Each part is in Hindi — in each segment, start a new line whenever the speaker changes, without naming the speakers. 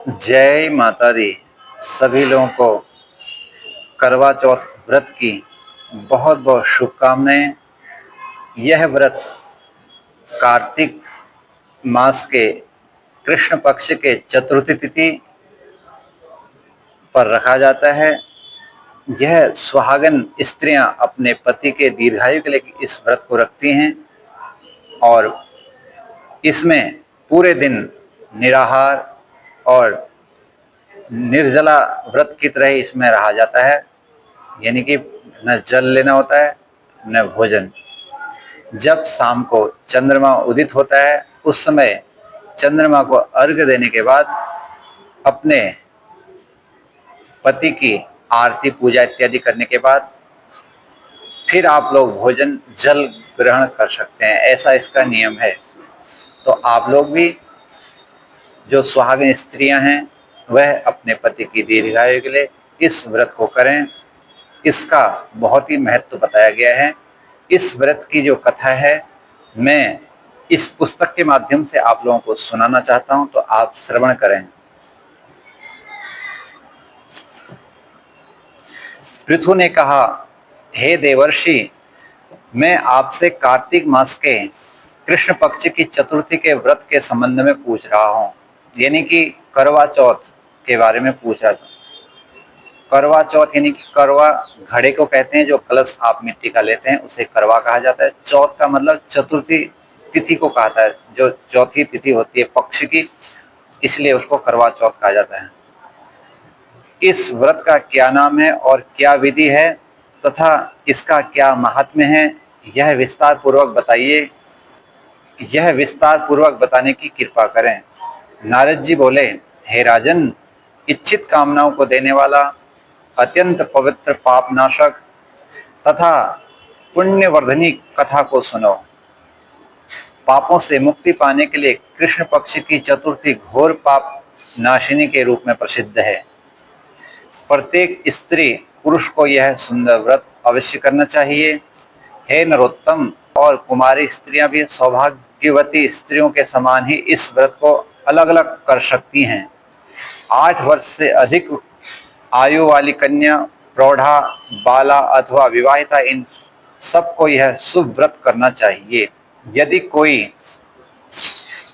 जय माता दी। सभी लोगों को करवा चौथ व्रत की बहुत बहुत शुभकामनाएं। यह व्रत कार्तिक मास के कृष्ण पक्ष के चतुर्थी तिथि पर रखा जाता है। यह सुहागन स्त्रियां अपने पति के दीर्घायु के लिए इस व्रत को रखती हैं और इसमें पूरे दिन निराहार और निर्जला व्रत की तरह इसमें रहा जाता है, यानी कि न जल लेना होता है न भोजन। जब शाम को चंद्रमा उदित होता है उस समय चंद्रमा को अर्घ्य देने के बाद अपने पति की आरती पूजा इत्यादि करने के बाद फिर आप लोग भोजन जल ग्रहण कर सकते हैं, ऐसा इसका नियम है। तो आप लोग भी जो सुहागिन स्त्रियां हैं वह अपने पति की दीर्घायु के लिए इस व्रत को करें। इसका बहुत ही महत्व बताया गया है। इस व्रत की जो कथा है मैं इस पुस्तक के माध्यम से आप लोगों को सुनाना चाहता हूं, तो आप श्रवण करें। पृथु ने कहा, हे देवर्षि, मैं आपसे कार्तिक मास के कृष्ण पक्ष की चतुर्थी के व्रत के संबंध में पूछ रहा हूँ, यानी कि करवा चौथ के बारे में पूछ रहा था। करवा चौथ यानी कि करवा घड़े को कहते हैं, जो कलश आप मिट्टी का लेते हैं उसे करवा कहा जाता है। चौथ का मतलब चतुर्थी तिथि को कहता है, जो चौथी तिथि होती है पक्ष की, इसलिए उसको करवा चौथ कहा जाता है। इस व्रत का क्या नाम है और क्या विधि है तथा इसका क्या महात्म्य है, यह विस्तार पूर्वक बताइए। यह विस्तार पूर्वक बताने की कृपा करें। नारद जी बोले, हे राजन, इच्छित कामनाओं को देने वाला, अत्यंत पवित्र पाप नाशक तथा पुण्यवर्धनी कथा को सुनो। पापों से मुक्ति पाने के लिए कृष्ण पक्ष की चतुर्थी घोर पाप नाशिनी के रूप में प्रसिद्ध है। प्रत्येक स्त्री पुरुष को यह सुंदर व्रत अवश्य करना चाहिए। हे नरोत्तम, और कुमारी स्त्रियां भी सौभाग्यवती स्त्रियों के समान ही इस व्रत को अलग अलग कर सकती हैं। 8 वर्ष से अधिक आयु वाली कन्या, प्रौढ़ा, बाला अथवा विवाहिता, इन सबको यह शुभ व्रत करना चाहिए। यदि कोई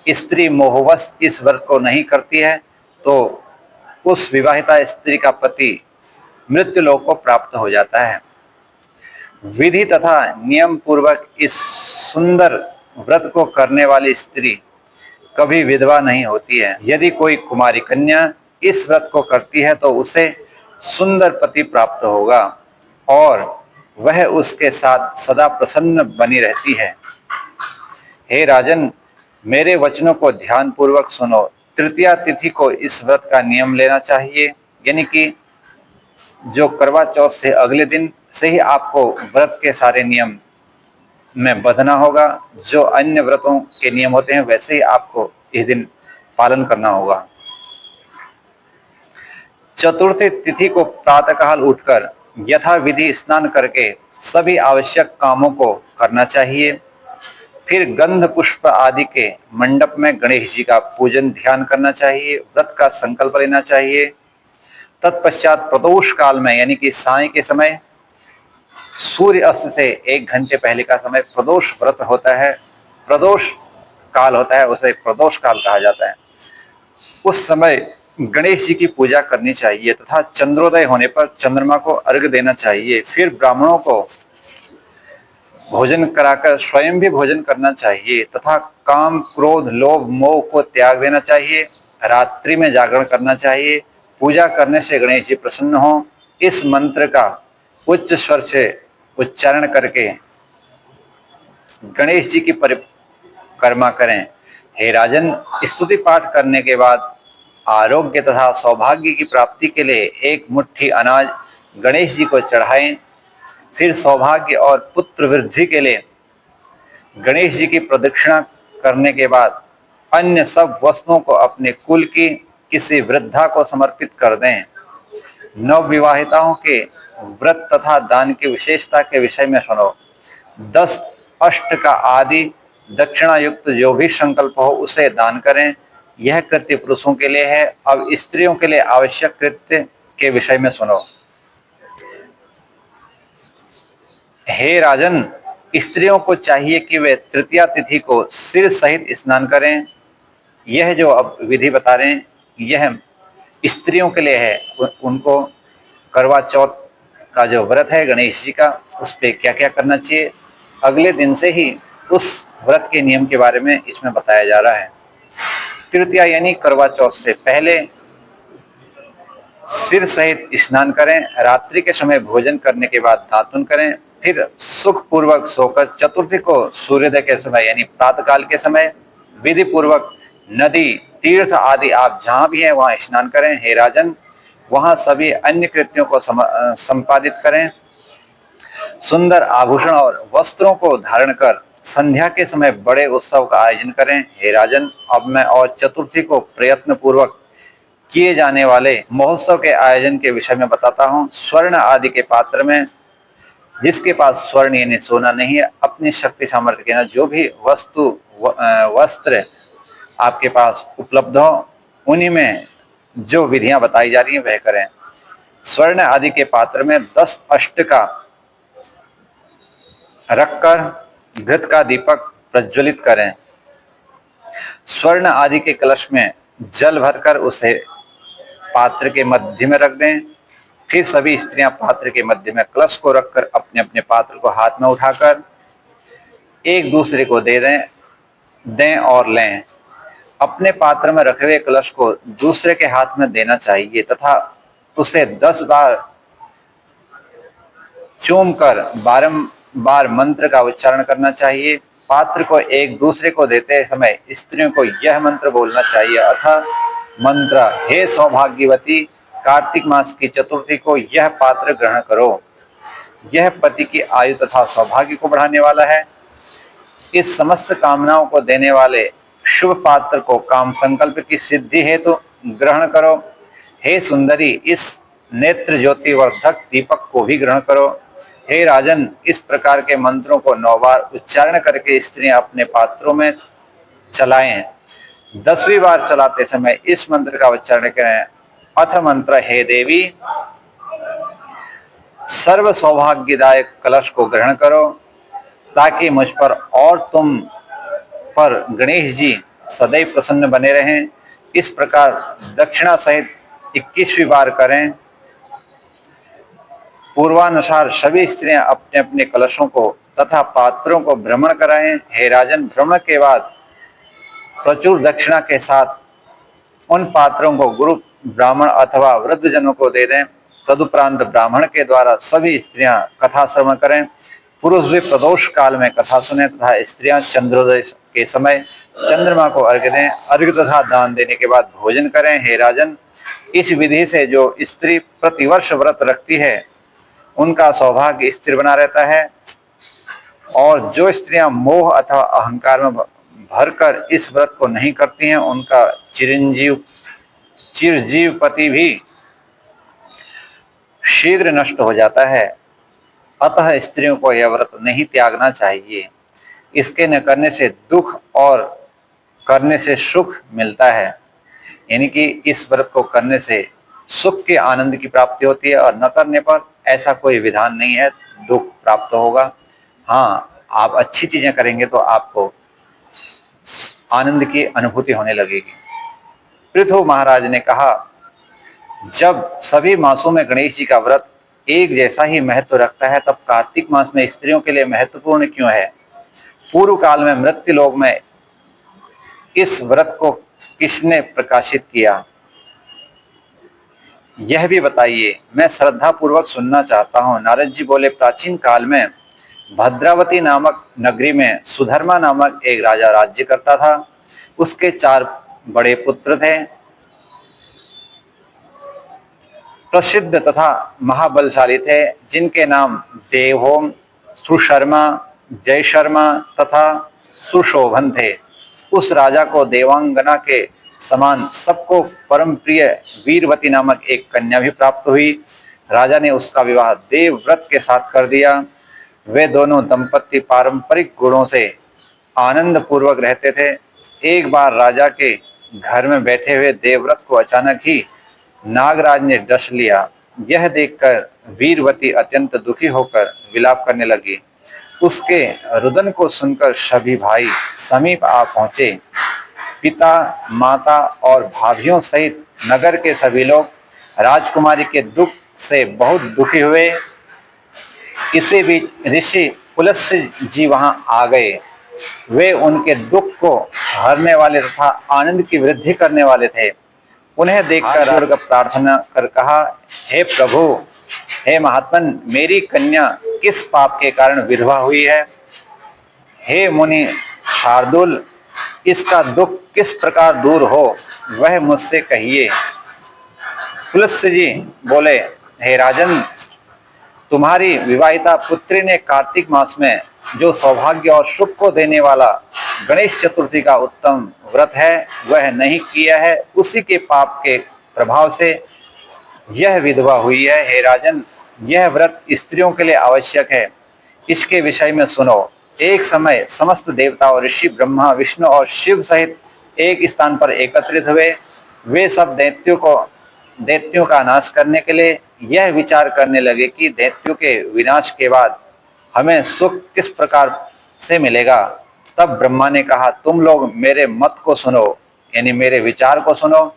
स्त्री मोहवश इस व्रत को नहीं करती है तो उस विवाहिता स्त्री का पति मृत्यु लोक को प्राप्त हो जाता है। विधि तथा नियम पूर्वक इस सुंदर व्रत को करने वाली स्त्री कभी विधवा नहीं होती है। यदि कोई कुमारी कन्या इस व्रत को करती है तो उसे सुंदर पति प्राप्त होगा और वह उसके साथ सदा प्रसन्न बनी रहती है। हे राजन, मेरे वचनों को ध्यान पूर्वक सुनो। तृतीया तिथि को इस व्रत का नियम लेना चाहिए, यानी कि जो करवा चौथ से अगले दिन से ही आपको व्रत के सारे नियम में बंधना होगा। जो अन्य व्रतों के नियम होते हैं वैसे ही आपको इस दिन पालन करना होगा। चतुर्थी तिथि को प्रातःकाल उठकर यथा विधि स्नान करके सभी आवश्यक कामों को करना चाहिए। फिर गंध पुष्प आदि के मंडप में गणेश जी का पूजन ध्यान करना चाहिए। व्रत का संकल्प लेना चाहिए। तत्पश्चात प्रदोष काल में, यानी कि साय के समय, सूर्य अस्त से 1 घंटे पहले का समय प्रदोष व्रत होता है, प्रदोष काल होता है, उसे प्रदोष काल कहा जाता है। उस समय गणेश जी की पूजा करनी चाहिए तथा चंद्रोदय होने पर चंद्रमा को अर्घ्य देना चाहिए। फिर ब्राह्मणों को भोजन कराकर स्वयं भी भोजन करना चाहिए तथा काम, क्रोध, लोभ, मोह को त्याग देना चाहिए। रात्रि में जागरण करना चाहिए। पूजा करने से गणेश जी प्रसन्न हो, इस मंत्र का उच्च स्वर से उच्चारण करके गणेश जी की परिक्रमा करें। हे राजन, स्तुति पाठ करने के बाद आरोग्य तथा सौभाग्य की प्राप्ति के लिए 1 मुट्ठी अनाज गणेश जी को चढ़ाएं। फिर सौभाग्य और पुत्र वृद्धि के लिए गणेश जी की प्रदक्षिणा करने के बाद अन्य सब वस्तुओं को अपने कुल की किसी वृद्धा को समर्पित कर दें। नवविवाहिताओं के व्रत तथा दान की विशेषता के विषय में सुनो। 10 अष्ट का आदि दक्षिणा युक्त जो भी संकल्प हो उसे दान करें। यह कृत्य पुरुषों के लिए है। अब स्त्रियों के लिए आवश्यक कृत्य के विषय में सुनो। हे राजन, स्त्रियों को चाहिए कि वे तृतीया तिथि को सिर सहित स्नान करें। यह जो अब विधि बता रहे हैं यह स्त्रियों के लिए है। उनको करवा चौथ का जो व्रत है गणेश जी का, उस पे क्या क्या करना चाहिए, अगले दिन से ही उस व्रत के नियम के बारे में इसमें बताया जा रहा है। तृतीया यानी करवा चौथ से पहले सिर सहित स्नान करें, रात्रि के समय भोजन करने के बाद दातुन करें, फिर सुख पूर्वक सोकर चतुर्थी को सूर्योदय के समय यानी प्रातःकाल के समय विधि पूर्वक नदी तीर्थ आदि आप जहां भी हैं वहां स्नान करें। हे राजन, वहां सभी अन्य कृत्यों को संपादित करें। सुंदर आभूषण और वस्त्रों को धारण कर संध्या के समय बड़े उत्सव का आयोजन करें। हे राजन, अब मैं और चतुर्थी को प्रयत्न पूर्वक किए जाने वाले महोत्सव के आयोजन के विषय में बताता हूँ। स्वर्ण आदि के पात्र में जिसके पास स्वर्ण यानी सोना नहीं है, अपनी शक्ति सामर्थ्य के अनुसार जो भी वस्त्र आपके पास उपलब्ध हो, उन्हीं में जो विधियां बताई जा रही हैं वह करें। स्वर्ण आदि के पात्र में 10 अष्ट का रखकर घृत का दीपक प्रज्वलित करें। स्वर्ण आदि के कलश में जल भरकर उसे पात्र के मध्य में रख दें। फिर सभी स्त्रियां पात्र के मध्य में कलश को रखकर अपने अपने पात्र को हाथ में उठाकर एक दूसरे को दें और लें। अपने पात्र में रखे हुए कलश को दूसरे के हाथ में देना चाहिए तथा उसे 10 बार चूम कर बारंबार मंत्र का उच्चारण करना चाहिए। पात्र को एक दूसरे को देते समय स्त्रियों को यह मंत्र बोलना चाहिए, अतः मंत्र, हे सौभाग्यवती, कार्तिक मास की चतुर्थी को यह पात्र ग्रहण करो। यह पति की आयु तथा सौभाग्य को बढ़ाने वाला है। इस समस्त कामनाओं को देने वाले शुभ पात्र को काम संकल्प की सिद्धि हेतु ग्रहण करो। हे सुंदरी, इस नेत्र ज्योति वर्धक दीपक को भी ग्रहण करो। हे राजन, इस प्रकार के मंत्रों को 9 बार उच्चारण करके स्त्रियां अपने पात्रों में चलाएं। 10वीं बार चलाते समय इस मंत्र का उच्चारण करें। अथ मंत्र, हे देवी, सर्व सौभाग्यदायक कलश को ग्रहण करो ताकि मुझ पर और तुम पर गणेश जी सदैव प्रसन्न बने रहें। इस प्रकार दक्षिणा सहित 21वीं बार करें। पूर्वानुसार सभी स्त्रियां अपने अपने कलशों को तथा पात्रों को भ्रमण कराएं। हे राजन, भ्रमण के बाद प्रचुर दक्षिणा के साथ उन पात्रों को गुरु ब्राह्मण अथवा वृद्ध जनों को दे दें। तदुपरांत ब्राह्मण के द्वारा सभी स्त्रियां कथा श्रवण करें। पुरुष भी प्रदोष काल में कथा सुने तथा स्त्रियां चंद्रोदय के समय चंद्रमा को अर्घ्य दें। अर्घ्य तथा दान देने के बाद भोजन करें। हे राजन, इस विधि से जो स्त्री प्रतिवर्ष व्रत रखती है उनका सौभाग्य स्थिर बना रहता है, और जो स्त्रियां मोह अथवा अहंकार में भरकर इस व्रत को नहीं करती हैं उनका चिरजीव पति भी शीघ्र नष्ट हो जाता है। अतः स्त्रियों को यह व्रत नहीं त्यागना चाहिए। इसके न करने से दुख और करने से सुख मिलता है। यानी कि इस व्रत को करने से सुख के आनंद की प्राप्ति होती है और न करने पर ऐसा कोई विधान नहीं है, दुख प्राप्त होगा। हाँ, आप अच्छी चीजें करेंगे तो आपको आनंद की अनुभूति होने लगेगी। पृथु महाराज ने कहा, जब सभी मासों में गणेश जी का व्रत एक जैसा ही महत्व रखता है तब कार्तिक मास में स्त्रियों के लिए महत्वपूर्ण क्यों है? पूर्व काल में मृत्यु लोक में इस व्रत को किसने प्रकाशित किया, यह भी बताइए, मैं श्रद्धा पूर्वक सुनना चाहता हूँ। नारद जी बोले, प्राचीन काल में भद्रावती नामक नगरी में सुधर्मा नामक एक राजा राज्य करता था। उसके 4 बड़े पुत्र थे। प्रसिद्ध तथा महाबलशाली थे, जिनके नाम देवहोम, सुशर्मा, जय शर्मा तथा सुशोभन थे। उस राजा को देवांगना के समान सबको परम प्रिय वीरवती नामक एक कन्या भी प्राप्त हुई। राजा ने उसका विवाह देवव्रत के साथ कर दिया। वे दोनों दंपति पारंपरिक गुणों से आनंद पूर्वक रहते थे। एक बार राजा के घर में बैठे हुए देवव्रत को अचानक ही नागराज ने डस लिया। यह देखकर वीरवती अत्यंत दुखी होकर विलाप करने लगी। उसके रुदन को सुनकर सभी भाई समीप आ पहुंचे। पिता, माता और भाभियों सहित नगर के सभी लोग राजकुमारी के दुख से बहुत दुखी हुए। इसी बीच ऋषि पुलस्त्य जी वहां आ गए। वे उनके दुख को हरने वाले तथा आनंद की वृद्धि करने वाले थे। उन्हें देखकर प्रार्थना कर कहा, हे प्रभु, हे महात्मन, मेरी कन्या किस पाप के कारण विधवा हुई है? हे मुनि शार्दुल, इसका दुख किस प्रकार दूर हो, वह मुझसे कहिए। पुलस्त्य जी बोले, हे राजन, तुम्हारी विवाहिता पुत्री ने कार्तिक मास में जो सौभाग्य और सुख को देने वाला गणेश चतुर्थी का उत्तम व्रत है, वह नहीं किया है। उसी के पाप के प्रभाव से यह विधवा हुई है। हे राजन, यह व्रत स्त्रियों के लिए आवश्यक है। इसके विषय में सुनो। एक समय समस्त देवता और ऋषि ब्रह्मा, विष्णु और शिव सहित एक स्थान पर एकत्रित हुए। वे सब दैत्यों का नाश करने के लिए यह विचार करने लगे कि दैत्यों के विनाश के बाद हमें सुख किस प्रकार से मिलेगा। तब ब्रह्मा ने कहा, तुम लोग मेरे मत को सुनो, यानी मेरे विचार को सुनो।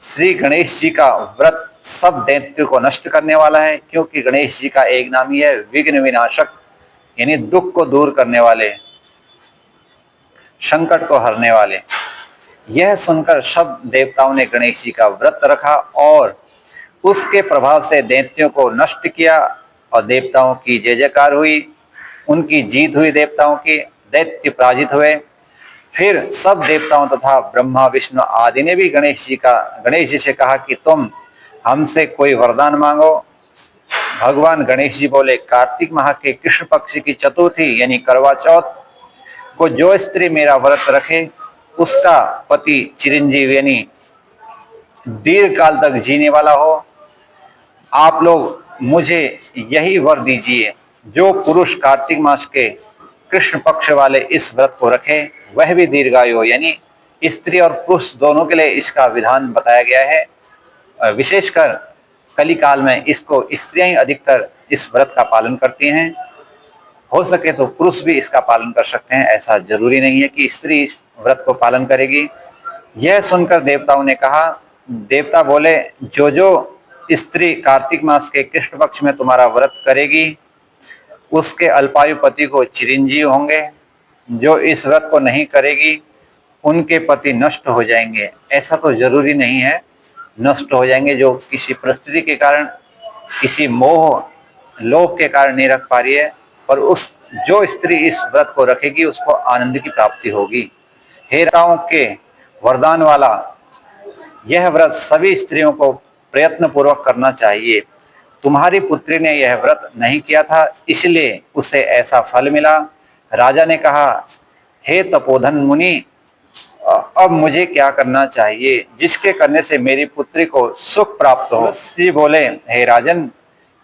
श्री गणेश जी का व्रत सब दैत्यों को नष्ट करने वाला है, क्योंकि गणेश जी का एक नाम ही है विघ्न विनाशक, यानी दुख को दूर करने वाले, संकट को हरने वाले। यह सुनकर सब देवताओं ने गणेश जी का व्रत रखा और उसके प्रभाव से दैत्यों को नष्ट किया और देवताओं की जय जयकार हुई। उनकी जीत हुई, देवताओं की, दैत्य पराजित हुए। फिर सब देवताओं तथा ब्रह्मा, विष्णु आदि ने भी गणेश जी से कहा कि तुम हमसे कोई वरदान मांगो। भगवान गणेश जी बोले, कार्तिक माह के कृष्ण पक्ष की चतुर्थी यानी करवा चौथ को जो स्त्री मेरा व्रत रखे, उसका पति चिरंजीव यानी दीर्घ काल तक जीने वाला हो। आप लोग मुझे यही वर दीजिए। जो पुरुष कार्तिक मास के कृष्ण पक्ष वाले इस व्रत को रखे, वह भी दीर्घायु हो। यानी स्त्री और पुरुष दोनों के लिए इसका विधान बताया गया है। विशेषकर कलिकाल में इसको स्त्रियां ही अधिकतर इस व्रत का पालन करती हैं। हो सके तो पुरुष भी इसका पालन कर सकते हैं, ऐसा जरूरी नहीं है कि स्त्री इस व्रत को पालन करेगी। यह सुनकर देवताओं ने कहा, देवता बोले, जो जो स्त्री कार्तिक मास के कृष्ण पक्ष में तुम्हारा व्रत करेगी, उसके अल्पायु पति को चिरंजीव होंगे। जो इस व्रत को नहीं करेगी, उनके पति नष्ट हो जाएंगे। ऐसा तो जरूरी नहीं है नष्ट हो जाएंगे, जो किसी परिस्थिति के कारण, किसी मोह लोभ के कारण नहीं रख पा रही है, पर जो स्त्री इस व्रत को रखेगी उसको आनंद की प्राप्ति होगी। हे राताओं के वरदान वाला, यह व्रत सभी स्त्रियों को प्रयत्न पूर्वक करना चाहिए। तुम्हारी पुत्री ने यह व्रत नहीं किया था, इसलिए उसे ऐसा फल मिला। राजा ने कहा, हे तपोधन मुनि, अब मुझे क्या करना चाहिए जिसके करने से मेरी पुत्री को सुख प्राप्त हो? जी बोले, हे राजन,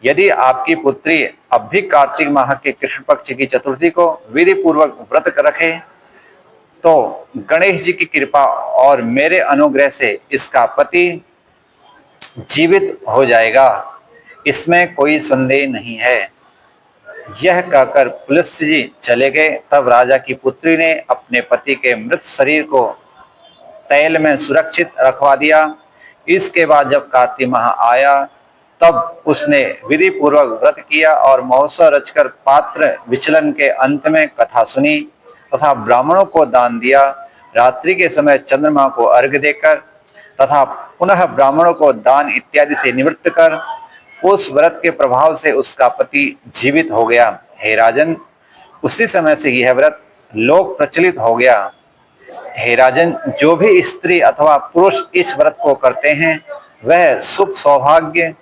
यदि आपकी पुत्री अब भी कार्तिक माह के कृष्ण पक्ष की चतुर्थी को विधि पूर्वक व्रत रखे, तो गणेश जी की कृपा और मेरे अनुग्रह से इसका पति जीवित हो जाएगा, इसमें कोई संदेह नहीं है। यह कहकर पुलस्त्य जी चले गए। तब राजा की पुत्री ने अपने पति के मृत शरीर को तैल में सुरक्षित रखवा दिया। इसके बाद जब कार्तिक माह आया, तब उसने विधि पूर्वक व्रत किया और महोत्सव रचकर पात्र विचलन के अंत में कथा सुनी तथा ब्राह्मणों को दान दिया। रात्रि के समय चंद्रमा को अर्घ्य देकर तथा पुनः ब्राह्मणों को दान इत्यादि से निवृत्त कर उस व्रत के प्रभाव से उसका पति जीवित हो गया। हे राजन, उसी समय से यह व्रत लोक प्रचलित हो गया। हे राजन, जो भी स्त्री अथवा पुरुष इस व्रत को करते हैं, वह सुख सौभाग्य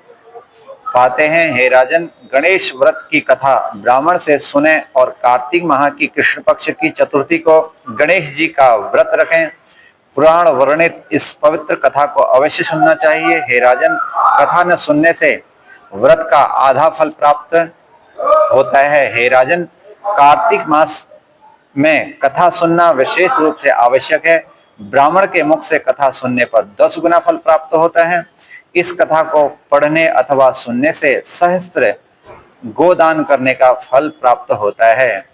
पाते हैं। हे राजन, गणेश व्रत की कथा ब्राह्मण से सुने और कार्तिक माह की कृष्ण पक्ष की चतुर्थी को गणेश जी का व्रत रखें। पुराण वर्णित इस पवित्र कथा को अवश्य सुनना चाहिए। हे राजन, कथा न सुनने से व्रत का आधा फल प्राप्त होता है। हे राजन, कार्तिक मास में कथा सुनना विशेष रूप से आवश्यक है। ब्राह्मण के मुख से कथा सुनने पर 10 गुना फल प्राप्त होता है। इस कथा को पढ़ने अथवा सुनने से सहस्त्र गोदान करने का फल प्राप्त होता है।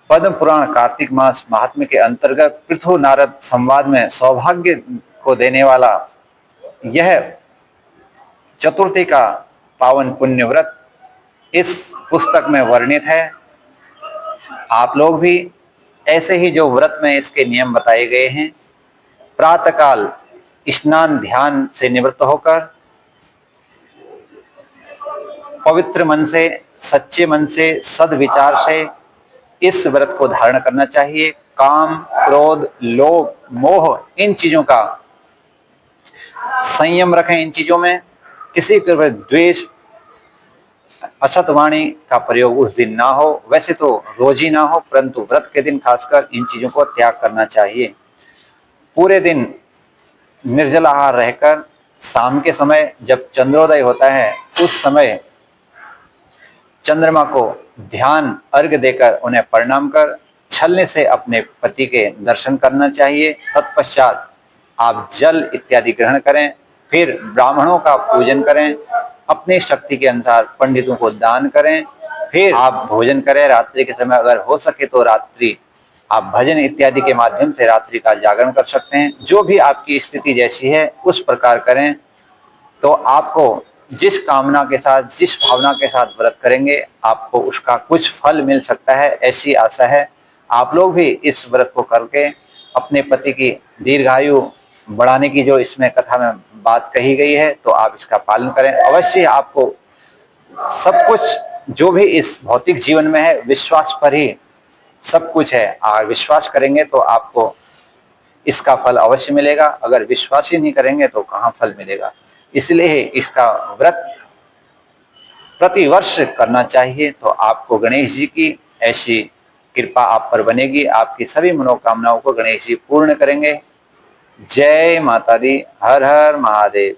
पद्म पुराण कार्तिक मास महात्म्य के अंतर्गत पृथु नारद संवाद में सौभाग्य को देने वाला यह चतुर्थी का पावन पुण्य व्रत इस पुस्तक में वर्णित है। आप लोग भी ऐसे ही जो व्रत में इसके नियम बताए गए हैं, प्रातःकाल स्नान ध्यान से निवृत्त होकर पवित्र मन से, सच्चे मन से, सद्विचार से इस व्रत को धारण करना चाहिए। काम, क्रोध, लोभ, मोह इन चीजों का संयम रखें। इन चीजों में किसी प्रकार द्वेष, असत वाणी का प्रयोग उस दिन ना हो। वैसे तो रोज ही ना हो, परंतु व्रत के दिन खासकर इन चीजों को त्याग करना चाहिए। पूरे दिन निर्जल आहार रहकर शाम के समय जब चंद्रोदय होता है उस समय चंद्रमा को ध्यान अर्घ्य देकर उन्हें प्रणाम कर छलने से अपने पति के दर्शन करना चाहिए। तत्पश्चात आप जल इत्यादि ग्रहण करें, फिर ब्राह्मणों का पूजन करें, अपनी शक्ति के अनुसार पंडितों को दान करें, फिर आप भोजन करें। रात्रि के समय अगर हो सके तो रात्रि आप भजन इत्यादि के माध्यम से रात्रि का जागरण कर सकते हैं। जो भी आपकी स्थिति जैसी है उस प्रकार करें, तो आपको जिस कामना के साथ, जिस भावना के साथ व्रत करेंगे आपको उसका कुछ फल मिल सकता है, ऐसी आशा है। आप लोग भी इस व्रत को करके अपने पति की दीर्घायु बढ़ाने की जो इसमें कथा में बात कही गई है तो आप इसका पालन करें। अवश्य आपको सब कुछ जो भी इस भौतिक जीवन में है विश्वास पर ही सब कुछ है। अगर विश्वास करेंगे तो आपको इसका फल अवश्य मिलेगा, अगर विश्वास ही नहीं करेंगे तो कहाँ फल मिलेगा। इसलिए इसका व्रत प्रतिवर्ष करना चाहिए, तो आपको गणेश जी की ऐसी कृपा आप पर बनेगी। आपकी सभी मनोकामनाओं को गणेश जी पूर्ण करेंगे। जय माता दी। हर हर महादेव।